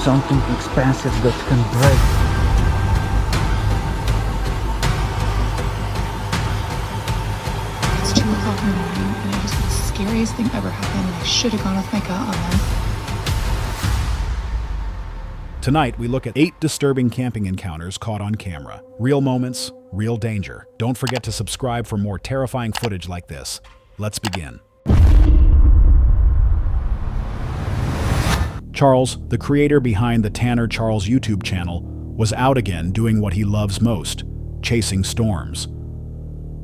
something expensive that can break. It's 2 o'clock in the morning, and it was the scariest thing ever happened, and I should have gone with my gut on them. Tonight, we look at 8 disturbing camping encounters caught on camera. Real moments, real danger. Don't forget to subscribe for more terrifying footage like this. Let's begin. Charles, the creator behind the Tanner Charles YouTube channel, was out again doing what he loves most, chasing storms.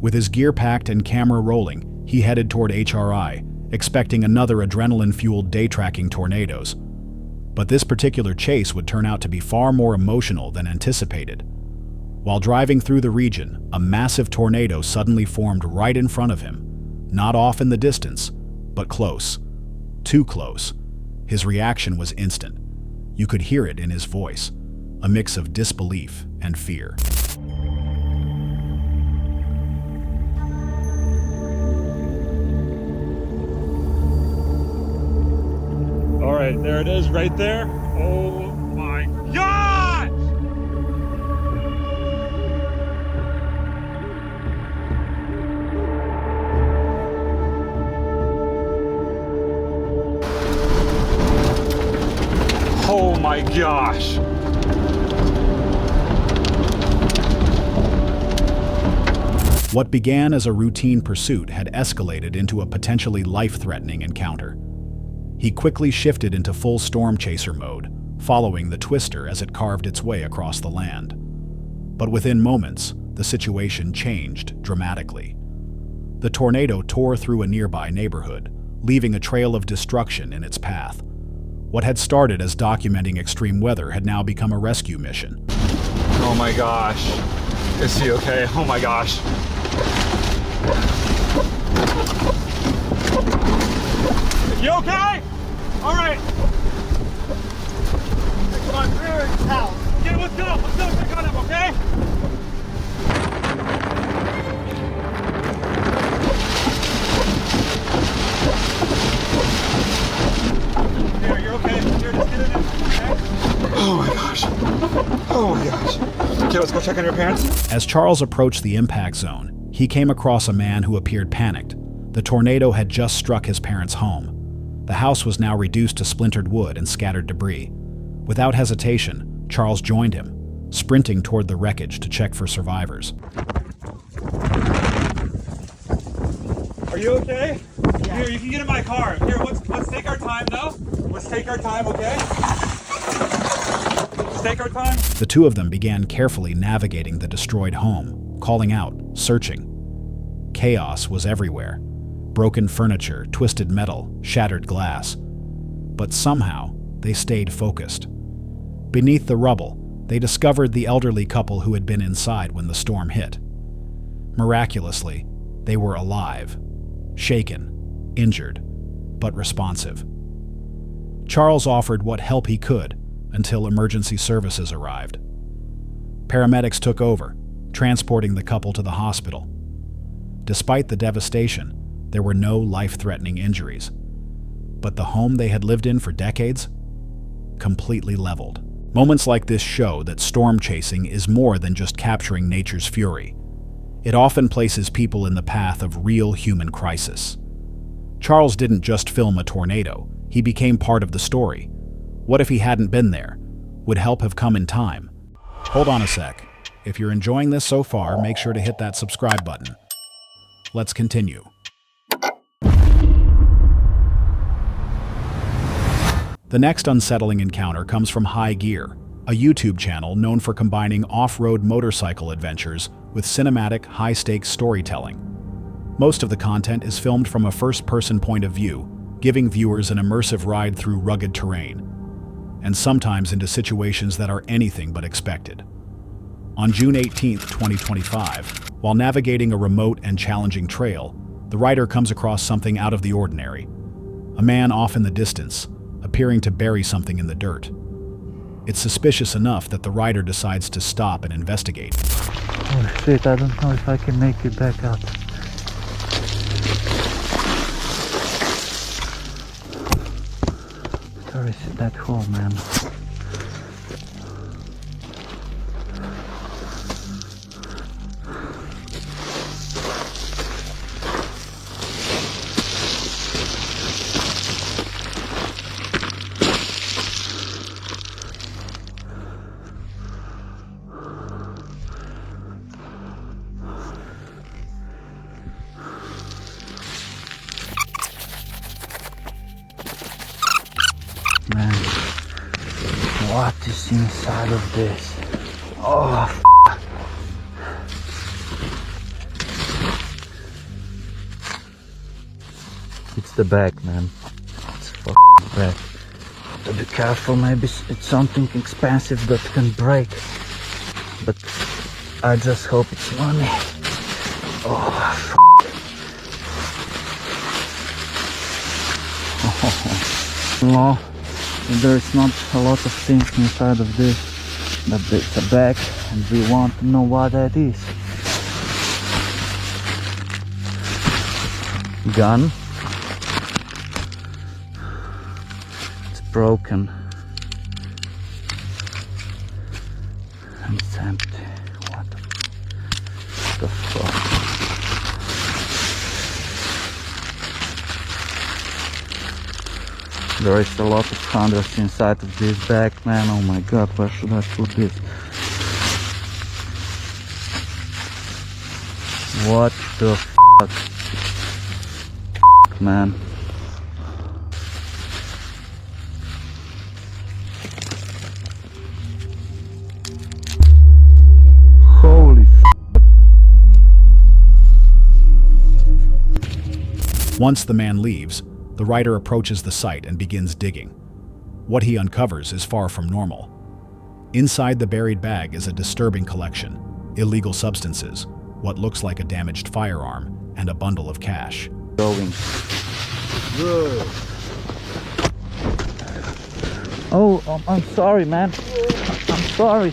With his gear packed and camera rolling, he headed toward HRI, expecting another adrenaline-fueled day-tracking tornadoes. But this particular chase would turn out to be far more emotional than anticipated. While driving through the region, a massive tornado suddenly formed right in front of him, not off in the distance, but close. Too close. His reaction was instant. You could hear it in his voice, a mix of disbelief and fear. All right, there it is right there. Oh my God! Oh my gosh! What began as a routine pursuit had escalated into a potentially life-threatening encounter. He quickly shifted into full storm chaser mode, following the twister as it carved its way across the land. But within moments, the situation changed dramatically. The tornado tore through a nearby neighborhood, leaving a trail of destruction in its path. What had started as documenting extreme weather had now become a rescue mission. Oh my gosh. Is he okay? Oh my gosh. You okay? All right. Come on, clear his house. Okay, let's go. Let's go check on him, okay? Here, you're okay. Here, just get in it, okay? Oh my gosh. Oh my gosh. Okay, let's go check on your parents. As Charles approached the impact zone, he came across a man who appeared panicked. The tornado had just struck his parents' home. The house was now reduced to splintered wood and scattered debris. Without hesitation, Charles joined him, sprinting toward the wreckage to check for survivors. Are you okay? Yeah. Here, you can get in my car. Here, let's take our time, though. Let's take our time, okay? Let's take our time. The two of them began carefully navigating the destroyed home, calling out, searching. Chaos was everywhere. Broken furniture, twisted metal, shattered glass. But somehow, they stayed focused. Beneath the rubble, they discovered the elderly couple who had been inside when the storm hit. Miraculously, they were alive, shaken, injured, but responsive. Charles offered what help he could until emergency services arrived. Paramedics took over, transporting the couple to the hospital. Despite the devastation, there were no life-threatening injuries. But the home they had lived in for decades? Completely leveled. Moments like this show that storm chasing is more than just capturing nature's fury. It often places people in the path of real human crisis. Charles didn't just film a tornado, he became part of the story. What if he hadn't been there? Would help have come in time? Hold on a sec. If you're enjoying this so far, make sure to hit that subscribe button. Let's continue. The next unsettling encounter comes from High Gear, a YouTube channel known for combining off-road motorcycle adventures with cinematic, high-stakes storytelling. Most of the content is filmed from a first-person point of view, giving viewers an immersive ride through rugged terrain, and sometimes into situations that are anything but expected. On June 18, 2025, while navigating a remote and challenging trail, the writer comes across something out of the ordinary. A man off in the distance, appearing to bury something in the dirt. It's suspicious enough that the writer decides to stop and investigate. Oh shit, I don't know if I can make it back up. Where is that hole, man? What is inside of this? Oh, it's the bag, man. It's a bag. To be careful, maybe it's something expensive that can break. But I just hope it's money. Oh, no, there's not a lot of things inside of this, but it's a bag and we want to know what that is. Gun. It's broken and it's empty. What the fuck? There is a lot of hundreds inside of this bag, man. Oh my god, where should I put this? What the fuck? Man. Holy f***. Once the man leaves, the writer approaches the site and begins digging. What he uncovers is far from normal. Inside the buried bag is a disturbing collection: illegal substances, what looks like a damaged firearm, and a bundle of cash. Going. Good. Oh, I'm sorry, man. I'm sorry.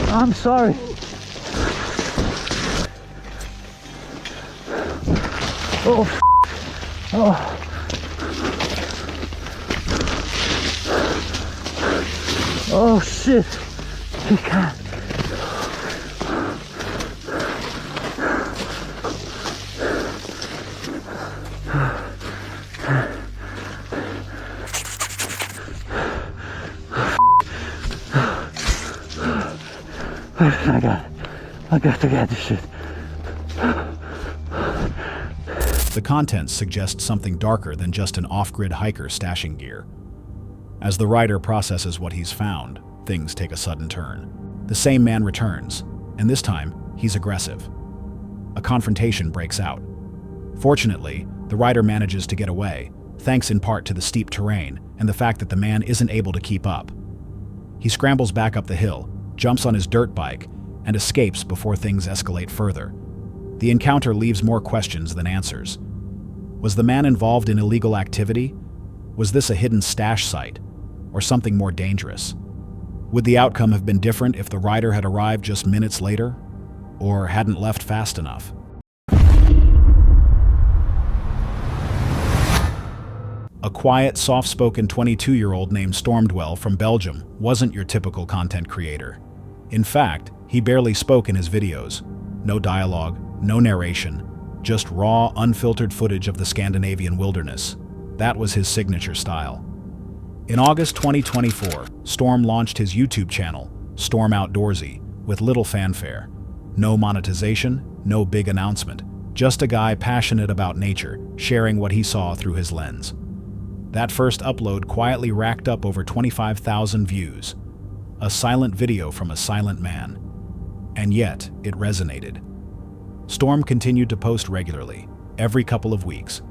I'm sorry. Oh, oh. Oh shit. He can't. I got to get this shit. The contents suggest something darker than just an off-grid hiker stashing gear. As the writer processes what he's found, things take a sudden turn. The same man returns, and this time, he's aggressive. A confrontation breaks out. Fortunately, the writer manages to get away, thanks in part to the steep terrain and the fact that the man isn't able to keep up. He scrambles back up the hill, jumps on his dirt bike, and escapes before things escalate further. The encounter leaves more questions than answers. Was the man involved in illegal activity? Was this a hidden stash site, or something more dangerous? Would the outcome have been different if the rider had arrived just minutes later, or hadn't left fast enough? A quiet, soft-spoken 22-year-old named Stormdwell from Belgium wasn't your typical content creator. In fact, he barely spoke in his videos. No dialogue, no narration, just raw, unfiltered footage of the Scandinavian wilderness. That was his signature style. In August 2024, Storm launched his YouTube channel, Storm Outdoorsy, with little fanfare. No monetization, no big announcement, just a guy passionate about nature, sharing what he saw through his lens. That first upload quietly racked up over 25,000 views. A silent video from a silent man. And yet, it resonated. Storm continued to post regularly, every couple of weeks.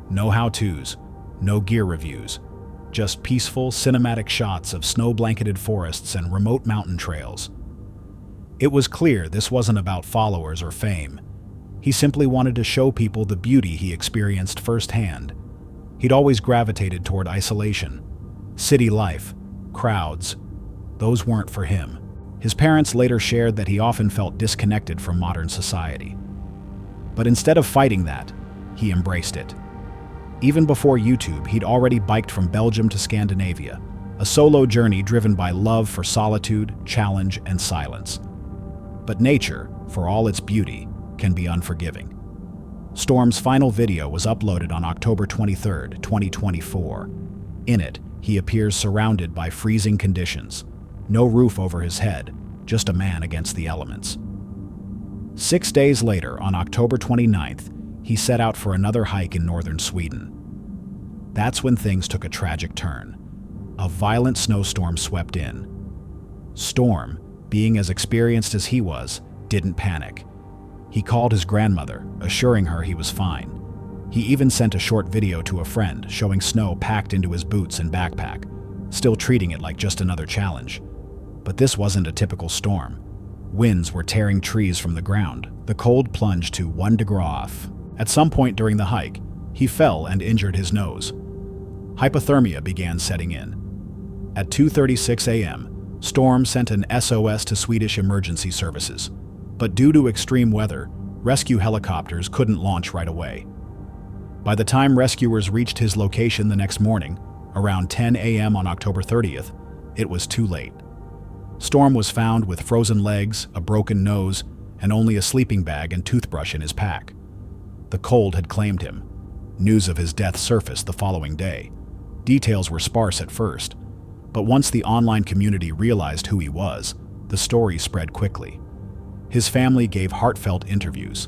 No how-tos, no gear reviews, just peaceful, cinematic shots of snow-blanketed forests and remote mountain trails. It was clear this wasn't about followers or fame. He simply wanted to show people the beauty he experienced firsthand. He'd always gravitated toward isolation. City life, crowds, those weren't for him. His parents later shared that he often felt disconnected from modern society. But instead of fighting that, he embraced it. Even before YouTube, he'd already biked from Belgium to Scandinavia, a solo journey driven by love for solitude, challenge, and silence. But nature, for all its beauty, can be unforgiving. Storm's final video was uploaded on October 23, 2024. In it, he appears surrounded by freezing conditions. No roof over his head, just a man against the elements. 6 days later, on October 29th, he set out for another hike in northern Sweden. That's when things took a tragic turn. a violent snowstorm swept in. Storm, being as experienced as he was, didn't panic. He called his grandmother, assuring her he was fine. He even sent a short video to a friend showing snow packed into his boots and backpack, still treating it like just another challenge. But this wasn't a typical storm. Winds were tearing trees from the ground. The cold plunged to 1 degree off. At some point during the hike, he fell and injured his nose. Hypothermia began setting in. At 2:36 a.m., Storm sent an SOS to Swedish emergency services. But due to extreme weather, rescue helicopters couldn't launch right away. By the time rescuers reached his location the next morning, around 10 a.m. on October 30th, it was too late. Storm was found with frozen legs, a broken nose, and only a sleeping bag and toothbrush in his pack. The cold had claimed him. News of his death surfaced the following day. Details were sparse at first, but once the online community realized who he was, the story spread quickly. His family gave heartfelt interviews.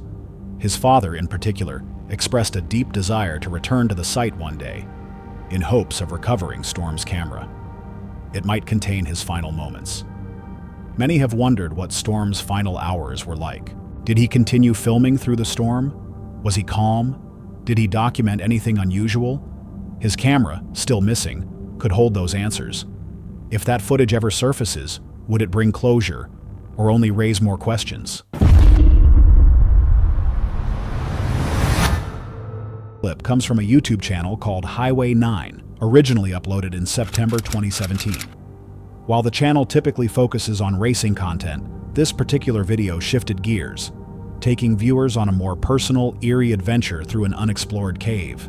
His father, in particular, expressed a deep desire to return to the site one day, in hopes of recovering Storm's camera. It might contain his final moments. Many have wondered what Storm's final hours were like. Did he continue filming through the storm? Was he calm? Did he document anything unusual? His camera, still missing, could hold those answers. If that footage ever surfaces, would it bring closure, or only raise more questions? Clip comes from a YouTube channel called Highway 9, originally uploaded in September 2017. While the channel typically focuses on racing content, this particular video shifted gears, taking viewers on a more personal, eerie adventure through an unexplored cave.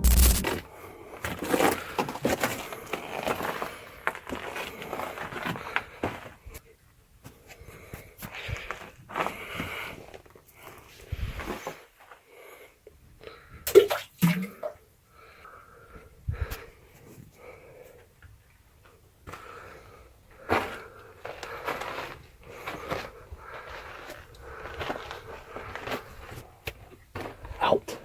Out.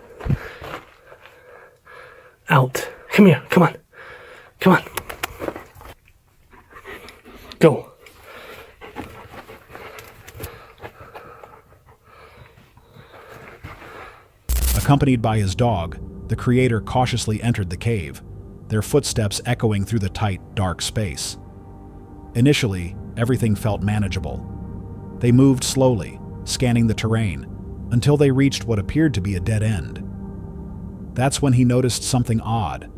Out. Come here. Come on. Come on. Go. Accompanied by his dog, the creator cautiously entered the cave, their footsteps echoing through the tight, dark space. Initially, everything felt manageable. They moved slowly, scanning the terrain, until they reached what appeared to be a dead end. That's when he noticed something odd,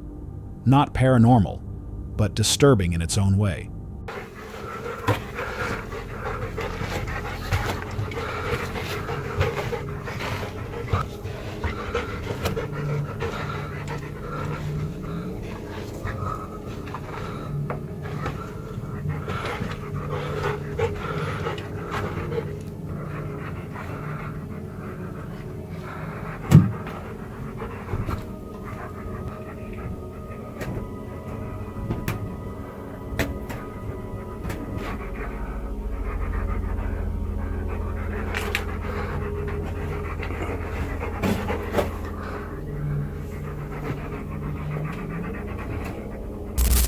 not paranormal, but disturbing in its own way.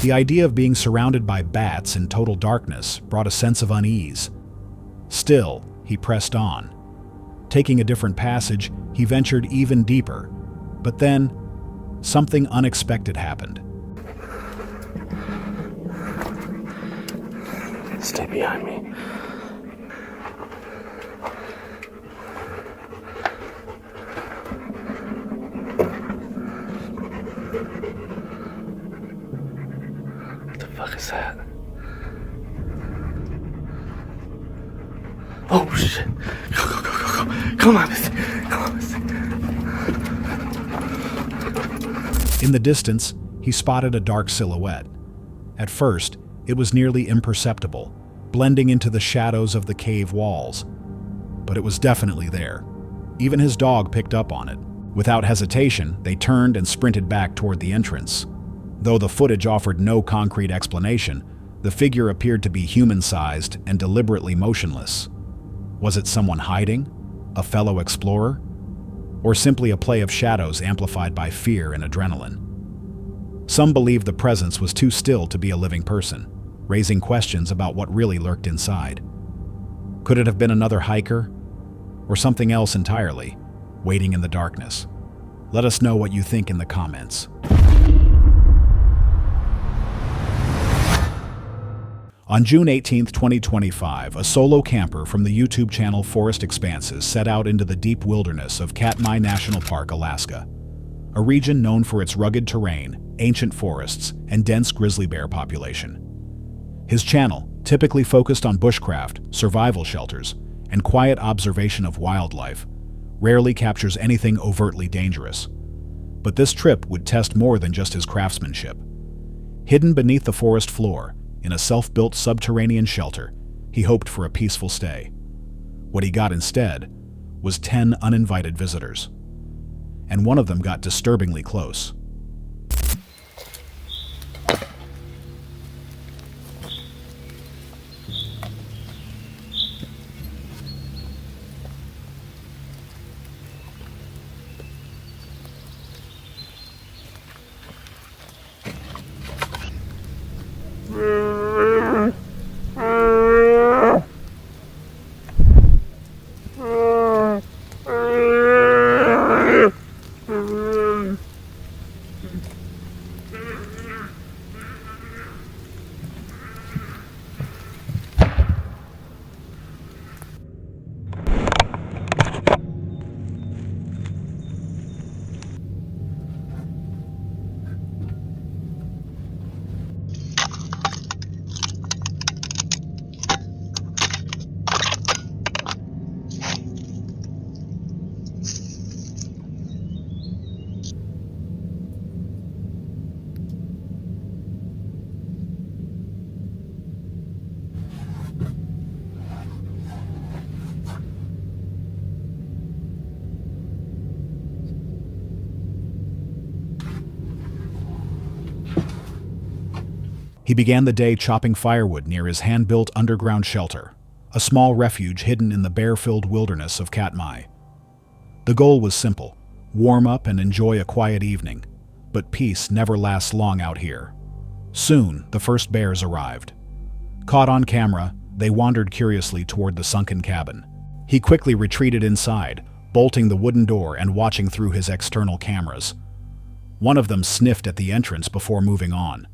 The idea of being surrounded by bats in total darkness brought a sense of unease. Still, he pressed on. Taking a different passage, he ventured even deeper. But then, something unexpected happened. Stay behind me. What the fuck is that? Oh shit! Go, go, go, go, go! Come on, Missy! Come on, Missy! In the distance, he spotted a dark silhouette. At first, it was nearly imperceptible, blending into the shadows of the cave walls. But it was definitely there. Even his dog picked up on it. Without hesitation, they turned and sprinted back toward the entrance. Though the footage offered no concrete explanation, the figure appeared to be human-sized and deliberately motionless. Was it someone hiding? A fellow explorer? Or simply a play of shadows amplified by fear and adrenaline? Some believed the presence was too still to be a living person, raising questions about what really lurked inside. Could it have been another hiker? Or something else entirely, waiting in the darkness? Let us know what you think in the comments. On June 18, 2025, a solo camper from the YouTube channel Forest Expanses set out into the deep wilderness of Katmai National Park, Alaska, a region known for its rugged terrain, ancient forests, and dense grizzly bear population. His channel, typically focused on bushcraft, survival shelters, and quiet observation of wildlife, rarely captures anything overtly dangerous. But this trip would test more than just his craftsmanship. Hidden beneath the forest floor, in a self-built subterranean shelter, he hoped for a peaceful stay. What he got instead was 10 uninvited visitors. And one of them got disturbingly close. He began the day chopping firewood near his hand-built underground shelter, a small refuge hidden in the bear-filled wilderness of Katmai. The goal was simple: warm up and enjoy a quiet evening. But peace never lasts long out here. Soon, the first bears arrived. Caught on camera, they wandered curiously toward the sunken cabin. He quickly retreated inside, bolting the wooden door and watching through his external cameras. One of them sniffed at the entrance before moving on.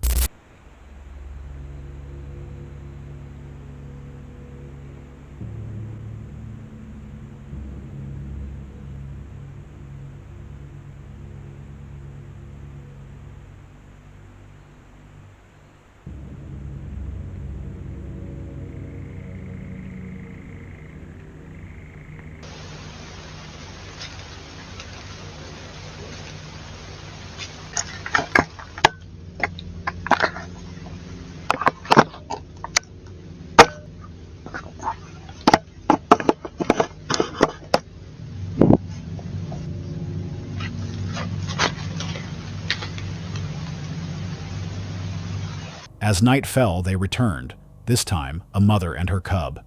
As night fell, they returned, this time a mother and her cub.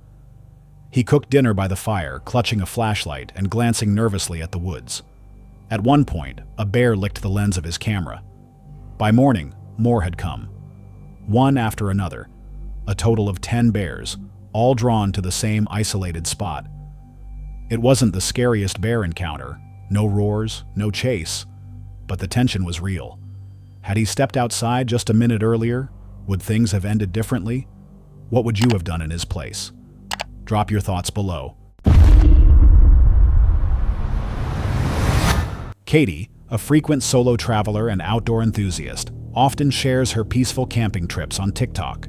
He cooked dinner by the fire, clutching a flashlight and glancing nervously at the woods. At one point, a bear licked the lens of his camera. By morning, more had come. One after another, a total of 10 bears, all drawn to the same isolated spot. It wasn't the scariest bear encounter, no roars, no chase, but the tension was real. Had he stepped outside just a minute earlier, would things have ended differently? What would you have done in his place? Drop your thoughts below. Katie, a frequent solo traveler and outdoor enthusiast, often shares her peaceful camping trips on TikTok.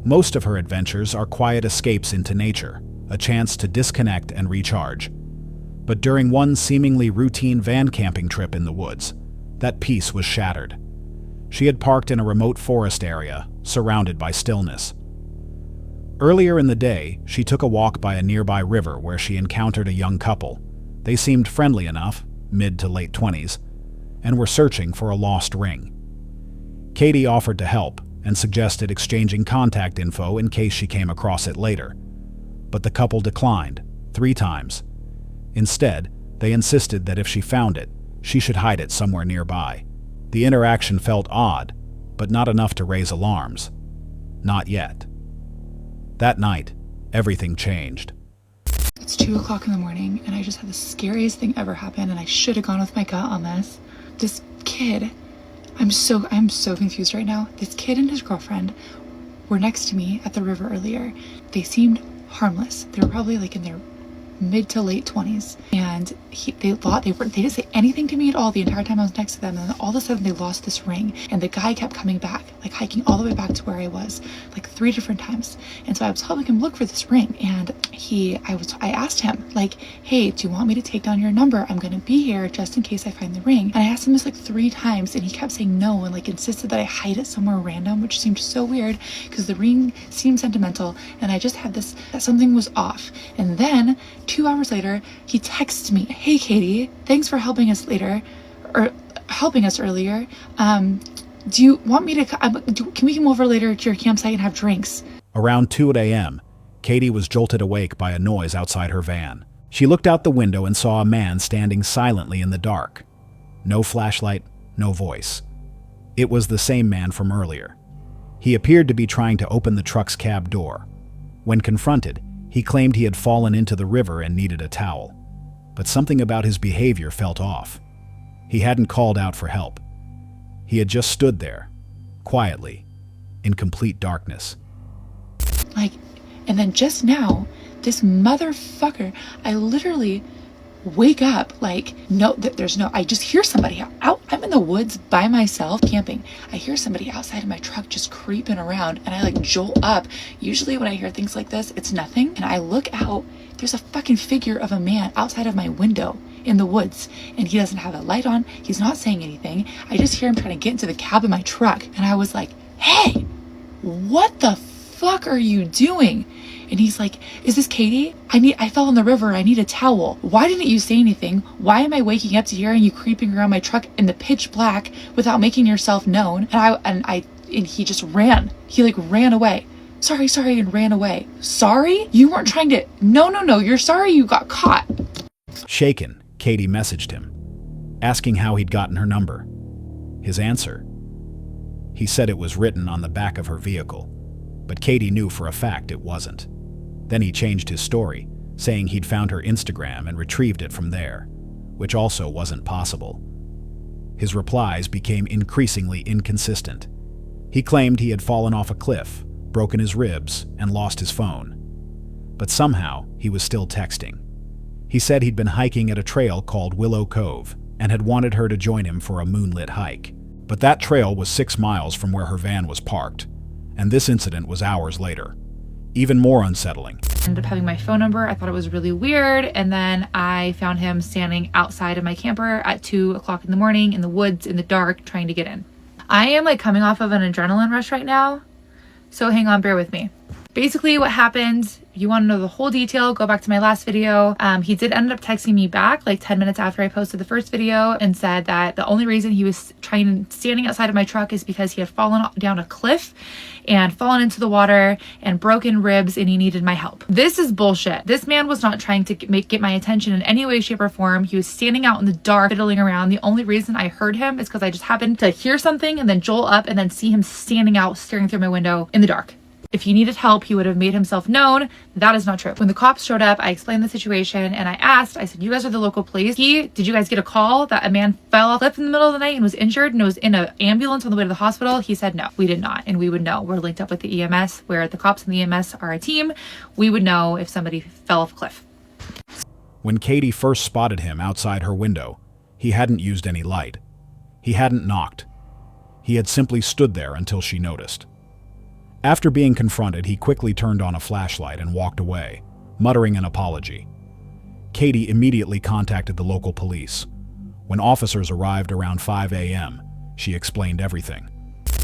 Most of her adventures are quiet escapes into nature, a chance to disconnect and recharge. But during one seemingly routine van camping trip in the woods, that peace was shattered. She had parked in a remote forest area, surrounded by stillness. Earlier in the day, she took a walk by a nearby river where she encountered a young couple. They seemed friendly enough, mid to late 20s, and were searching for a lost ring. Katie offered to help and suggested exchanging contact info in case she came across it later. But the couple declined, 3 times. Instead, they insisted that if she found it, she should hide it somewhere nearby. The interaction felt odd, but not enough to raise alarms. Not yet. That night, everything changed. It's 2 o'clock in the morning and I just had the scariest thing ever happen, and I should have gone with my gut on this. This kid, I'm so confused right now. This kid and his girlfriend were next to me at the river earlier. They seemed harmless. They were probably like in their mid to late 20s, and they didn't say anything to me at all the entire time I was next to them, and then all of a sudden they lost this ring, and the guy kept coming back, like hiking all the way back to where I was, like 3 different times. And so I was helping him look for this ring, and I asked him, like, hey, do you want me to take down your number? I'm gonna be here just in case I find the ring. And I asked him this like 3 times, and he kept saying no, and like insisted that I hide it somewhere random, which seemed so weird because the ring seemed sentimental, and I just had this that something was off. And then 2 hours later, he texts me, hey Katie, thanks for helping us earlier. Do you want me to, can we come over later to your campsite and have drinks? Around 2 a.m., Katie was jolted awake by a noise outside her van. She looked out the window and saw a man standing silently in the dark. No flashlight, no voice. It was the same man from earlier. He appeared to be trying to open the truck's cab door. When confronted, he claimed he had fallen into the river and needed a towel. But something about his behavior felt off. He hadn't called out for help. He had just stood there, quietly, in complete darkness. Like, and then just now, this motherfucker, I literally wake up like, I just hear somebody out. I'm in the woods by myself camping. I hear somebody outside of my truck just creeping around, and I like jolt up. Usually when I hear things like this, it's nothing. And I look out, there's a fucking figure of a man outside of my window in the woods, and he doesn't have a light on. He's not saying anything. I just hear him trying to get into the cab of my truck. And I was like, hey, what the fuck are you doing? And he's like, is this Katie? I fell in the river. I need a towel. Why didn't you say anything? Why am I waking up to hearing you creeping around my truck in the pitch black without making yourself known? And he just ran. He like ran away. Sorry, and ran away. Sorry? You weren't trying to, no, you're sorry you got caught. Shaken, Katie messaged him, asking how he'd gotten her number. His answer? He said it was written on the back of her vehicle, but Katie knew for a fact it wasn't. Then he changed his story, saying he'd found her Instagram and retrieved it from there, which also wasn't possible. His replies became increasingly inconsistent. He claimed he had fallen off a cliff, broken his ribs, and lost his phone. But somehow, he was still texting. He said he'd been hiking at a trail called Willow Cove and had wanted her to join him for a moonlit hike. But that trail was 6 miles from where her van was parked, and this incident was hours later. Even more unsettling. I ended up having my phone number. I thought it was really weird, and then I found him standing outside of my camper at 2 o'clock in the morning in the woods in the dark trying to get in. I am like coming off of an adrenaline rush right now, so hang on, bear with me. Basically what happened, if you want to know the whole detail, go back to my last video. He did end up texting me back like 10 minutes after I posted the first video and said that the only reason he was standing outside of my truck is because he had fallen down a cliff and fallen into the water and broken ribs, and he needed my help. This is bullshit. This man was not trying to get my attention in any way, shape, or form. He was standing out in the dark, fiddling around. The only reason I heard him is because I just happened to hear something and then jolt up and then see him standing out, staring through my window in the dark. If he needed help, he would have made himself known. That is not true. When the cops showed up, I explained the situation and I said, you guys are the local police. Did you guys get a call that a man fell off a cliff in the middle of the night and was injured and was in an ambulance on the way to the hospital? He said, no, we did not. And we would know. We're linked up with the EMS, where the cops and the EMS are a team. We would know if somebody fell off a cliff. When Katie first spotted him outside her window, he hadn't used any light. He hadn't knocked. He had simply stood there until she noticed. After being confronted, he quickly turned on a flashlight and walked away, muttering an apology. Katie immediately contacted the local police. When officers arrived around 5 a.m., she explained everything.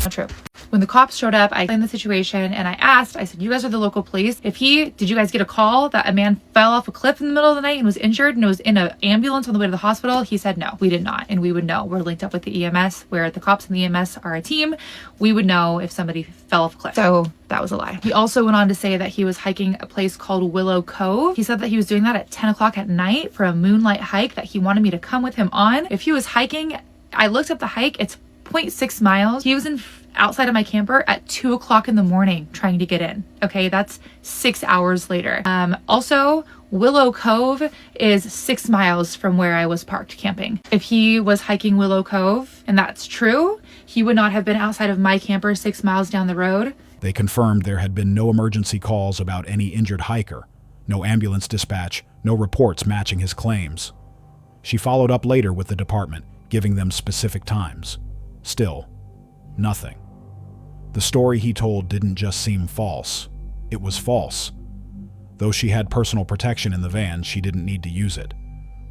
Not true. When the cops showed up, I explained the situation and I said, you guys are the local police. Did you guys get a call that a man fell off a cliff in the middle of the night and was injured and was in an ambulance on the way to the hospital? He said, no, we did not. And we would know. We're linked up with the EMS, where the cops and the EMS are a team. We would know if somebody fell off a cliff. So that was a lie. He also went on to say that he was hiking a place called Willow Cove. He said that he was doing that at 10 o'clock at night for a moonlight hike that he wanted me to come with him on. If he was hiking, I looked up the hike. It's 8.6 miles. He was outside of my camper at 2 o'clock in the morning trying to get in. Okay, that's 6 hours later. Also, Willow Cove is 6 miles from where I was parked camping. If he was hiking Willow Cove, and that's true, he would not have been outside of my camper 6 miles down the road. They confirmed there had been no emergency calls about any injured hiker, no ambulance dispatch, no reports matching his claims. She followed up later with the department, giving them specific times. Still, nothing. The story he told didn't just seem false. It was false. Though she had personal protection in the van, she didn't need to use it.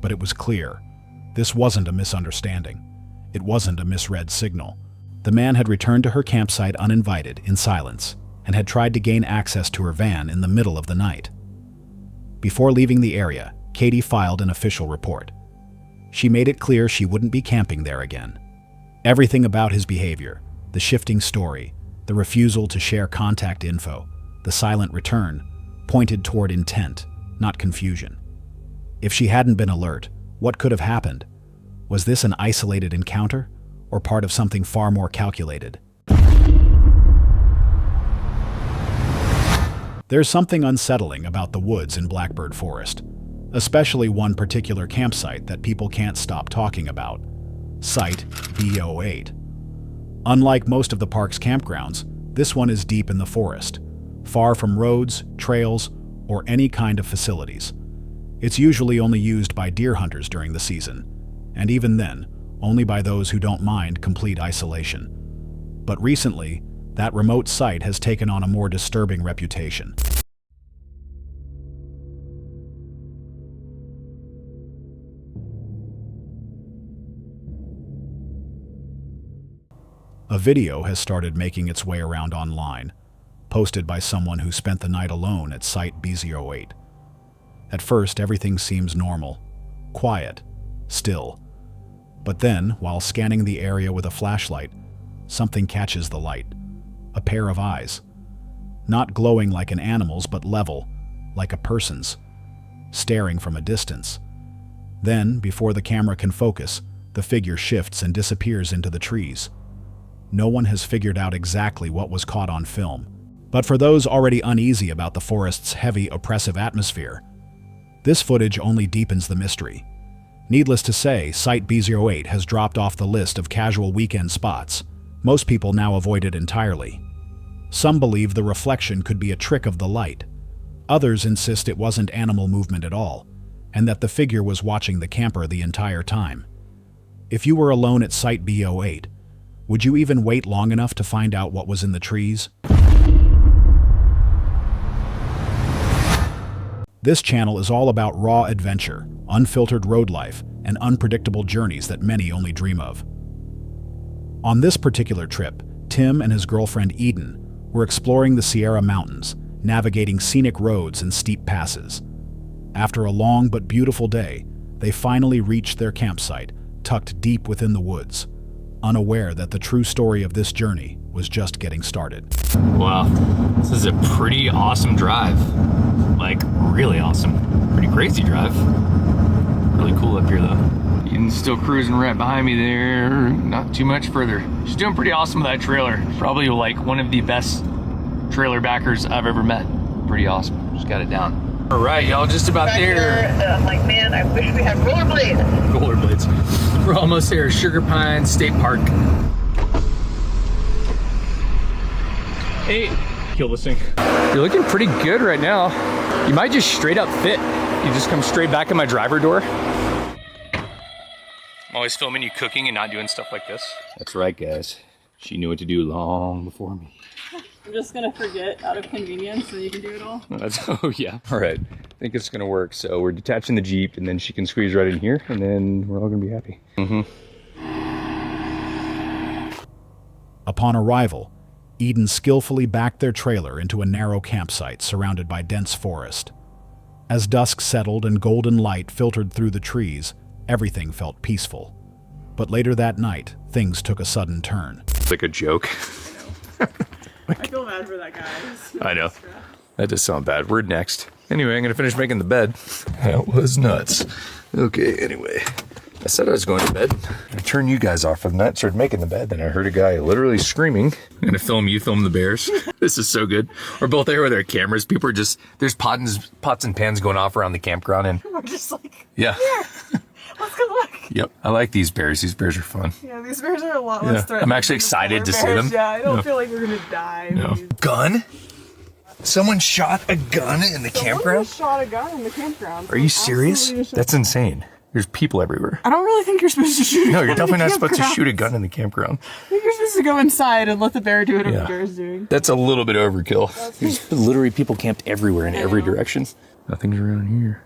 But it was clear. This wasn't a misunderstanding. It wasn't a misread signal. The man had returned to her campsite uninvited, in silence, and had tried to gain access to her van in the middle of the night. Before leaving the area, Katie filed an official report. She made it clear she wouldn't be camping there again. Everything about his behavior, the shifting story, the refusal to share contact info, the silent return, pointed toward intent, not confusion. If she hadn't been alert, what could have happened? Was this an isolated encounter, or part of something far more calculated? There's something unsettling about the woods in Blackbird Forest, especially one particular campsite that people can't stop talking about, Site B08. Unlike most of the park's campgrounds, this one is deep in the forest, far from roads, trails, or any kind of facilities. It's usually only used by deer hunters during the season, and even then, only by those who don't mind complete isolation. But recently, that remote site has taken on a more disturbing reputation. A video has started making its way around online, posted by someone who spent the night alone at Site B08. At first, everything seems normal, quiet, still. But then, while scanning the area with a flashlight, something catches the light. A pair of eyes. Not glowing like an animal's, but level, like a person's, staring from a distance. Then, before the camera can focus, the figure shifts and disappears into the trees. No one has figured out exactly what was caught on film. But for those already uneasy about the forest's heavy, oppressive atmosphere, this footage only deepens the mystery. Needless to say, Site B08 has dropped off the list of casual weekend spots. Most people now avoid it entirely. Some believe the reflection could be a trick of the light. Others insist it wasn't animal movement at all, and that the figure was watching the camper the entire time. If you were alone at Site B08, would you even wait long enough to find out what was in the trees? This channel is all about raw adventure, unfiltered road life, and unpredictable journeys that many only dream of. On this particular trip, Tim and his girlfriend Eden were exploring the Sierra Mountains, navigating scenic roads and steep passes. After a long but beautiful day, they finally reached their campsite, tucked deep within the woods, unaware that the true story of this journey was just getting started. Wow, this is a pretty awesome drive. Like, really awesome. Pretty crazy drive. Really cool up here, though. Eden's still cruising right behind me there, not too much further. She's doing pretty awesome with that trailer. Probably like one of the best trailer backers I've ever met. Pretty awesome. Just got it down. All right, y'all, just about there. I'm like, man, I wish we had rollerblades. Rollerblades. We're almost there, Sugar Pine State Park. Hey, kill this thing. You're looking pretty good right now. You might just straight up fit. You just come straight back in my driver door. I'm always filming you cooking and not doing stuff like this. That's right, guys. She knew what to do long before me. I'm just gonna forget out of convenience so you can do it all. Oh yeah. All right, I think it's gonna work. So we're detaching the Jeep and then she can squeeze right in here and then we're all gonna be happy. Upon arrival, Eden skillfully backed their trailer into a narrow campsite surrounded by dense forest. As dusk settled and golden light filtered through the trees, everything felt peaceful. But later that night, things took a sudden turn. It's like a joke. I feel bad for that guy. I know. That does sound bad. We're next. Anyway, I'm gonna finish making the bed. That was nuts. Okay, anyway. I said I was going to bed. I turned you guys off for the night, started making the bed, then I heard a guy literally screaming. I'm gonna film you film the bears. This is so good. We're both there with our cameras. People are just, there's pots and pans going off around the campground and We're just like, yeah. let's go look. Yep. I like these bears. These bears are fun. Yeah, these bears are a lot less Yeah. threatening. I'm actually than the excited to polar see bears. them. Yeah, I don't No. feel like we're gonna die. No. Gun? Someone shot a gun in the Someone campground? shot a gun in the campground. Are you serious? Absolutely just- That's insane. There's people everywhere. I don't really think you're supposed to shoot. No, you're in the definitely not supposed to campground. shoot a gun in the campground. I think you're supposed to go inside and let the bear do whatever Yeah. the bear is doing. That's a little bit overkill. There's literally people camped everywhere in every direction. Nothing's around here.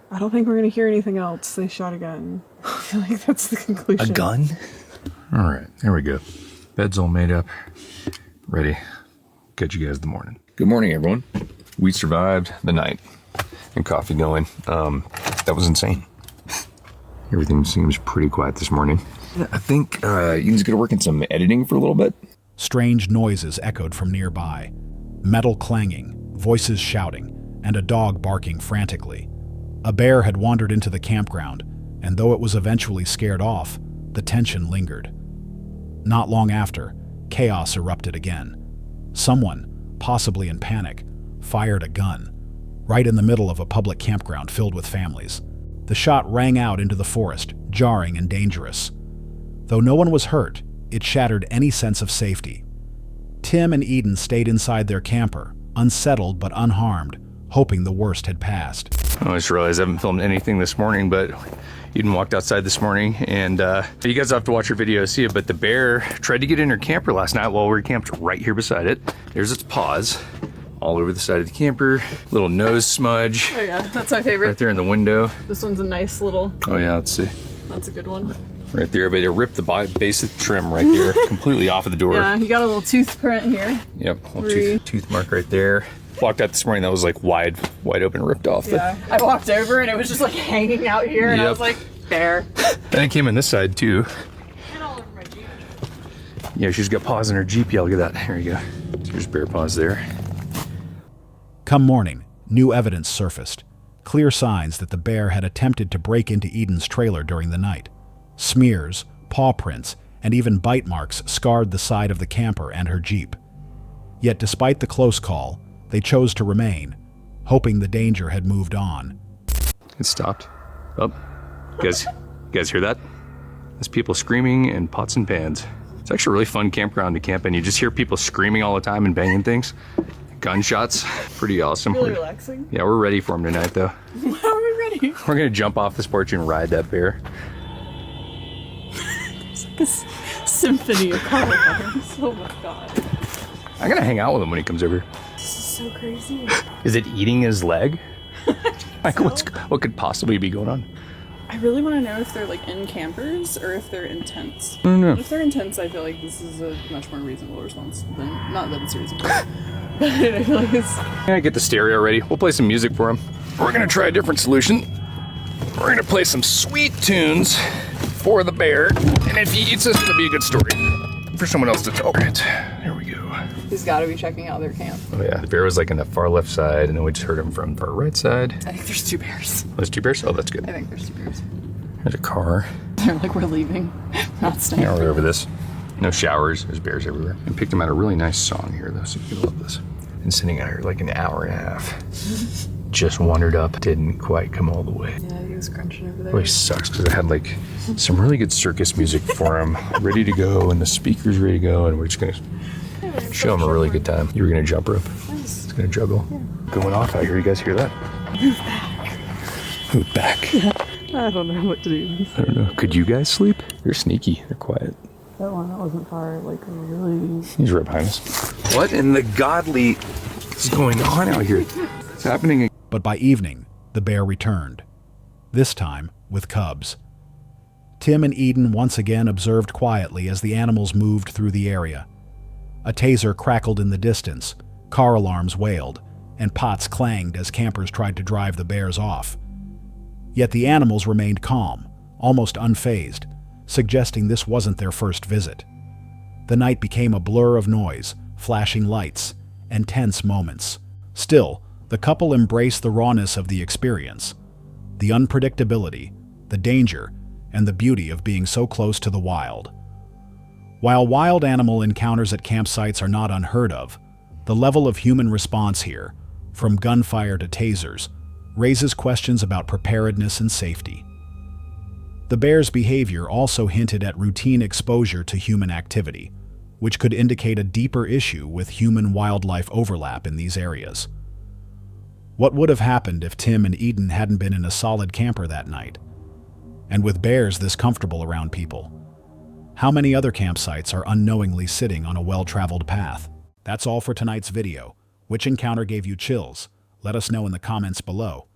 I don't think we're gonna hear anything else. They shot a gun. I feel like that's the A conclusion. gun? All right, there we go. Bed's all made up. Ready. Catch you guys in the morning. Good morning, everyone. We survived the night and coffee going. That was insane. Everything seems pretty quiet this morning. I think Eden's gonna work in some editing for a little bit. Strange noises echoed from nearby. Metal clanging, voices shouting, and a dog barking frantically. A bear had wandered into the campground, and though it was eventually scared off, the tension lingered. Not long after, chaos erupted again. Someone, possibly in panic, fired a gun, right in the middle of a public campground filled with families. The shot rang out into the forest, jarring and dangerous. Though no one was hurt, it shattered any sense of safety. Tim and Eden stayed inside their camper, unsettled but unharmed, hoping the worst had passed. I just realized I haven't filmed anything this morning, but Eden walked outside this morning, and you guys have to watch your video to see it, but the bear tried to get in her camper last night while we were camped right here beside it. There's its paws all over the side of the camper. Little nose smudge Oh yeah, that's my favorite. right there in the window. This one's a nice little. Oh yeah, let's see. That's a good one. Right there, but it ripped the base of the trim right there, completely off of the door. Yeah, you got a little tooth print here. Yep, little Three. tooth mark right there. Walked out this morning, that was like wide open, ripped off. Yeah. I walked over and it was just like hanging out here, and I Yep. was like, bear. Then it came in this side too. And all over my Jeep. Yeah, she's got paws in her Jeep. Yeah, look at that. Here you go. There's bear paws there. Come morning, new evidence surfaced. Clear signs that the bear had attempted to break into Eden's trailer during the night. Smears, paw prints, and even bite marks scarred the side of the camper and her Jeep. Yet despite the close call, they chose to remain, hoping the danger had moved on. It stopped. Oh, you guys hear that? There's people screaming and pots and pans. It's actually a really fun campground to camp in. You just hear people screaming all the time and banging things. Gunshots. Pretty awesome. Really relaxing. Yeah, we're ready for them tonight though. How are we ready? We're gonna jump off this porch and ride that bear. This symphony of car sounds. Oh my god. I'm gonna hang out with him when he comes over. This is so crazy. Is it eating his leg? Like what could possibly be going on? I really want to know if they're like in campers or if they're in tents. I don't know. If they're in tents, I feel like this is a much more reasonable response than, not that it's reasonable, but I feel like it's. Yeah, get the stereo ready. We'll play some music for him. We're gonna try a different solution. We're gonna play some sweet tunes for the bear, and if he eats us, it'll be a good story for someone else to tell. All right, here we go. He's got to be checking out their camp. Oh yeah, the bear was like in the far left side, and then we just heard him from the far right side. I think there's two bears. Oh, there's two bears? Oh, that's good. I think there's two bears. There's a car. They're like, we're leaving, not staying. Yeah, we're over this. No showers, there's bears everywhere. I picked him out a really nice song here though, so you love this. Been sitting out here like an hour and a half. Just wandered up, didn't quite come all the way. Yeah, he was crunching over there. Really sucks because I had like some really good circus music for him ready to go, and the speaker's ready to go, and we're just gonna show him a really good time. You were gonna jump rope. Nice. It's gonna juggle. Yeah. Going off out here. You guys hear that? Move back. Move back. I don't know what to do. I don't know. Could you guys sleep? They're sneaky. They're quiet. That one that wasn't far, like really. He's right behind us. What in the godly is going on out here? It's happening. But by evening, the bear returned, this time with cubs. Tim and Eden once again observed quietly as the animals moved through the area. A taser crackled in the distance, car alarms wailed, and pots clanged as campers tried to drive the bears off. Yet the animals remained calm, almost unfazed, suggesting this wasn't their first visit. The night became a blur of noise, flashing lights, and tense moments. Still, the couple embraced the rawness of the experience. The unpredictability, the danger, and the beauty of being so close to the wild. While wild animal encounters at campsites are not unheard of, the level of human response here, from gunfire to tasers, raises questions about preparedness and safety. The bear's behavior also hinted at routine exposure to human activity, which could indicate a deeper issue with human-wildlife overlap in these areas. What would have happened if Tim and Eden hadn't been in a solid camper that night? And with bears this comfortable around people, how many other campsites are unknowingly sitting on a well-traveled path? That's all for tonight's video. Which encounter gave you chills? Let us know in the comments below.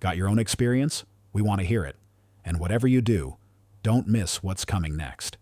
Got your own experience? We want to hear it. And whatever you do, don't miss what's coming next.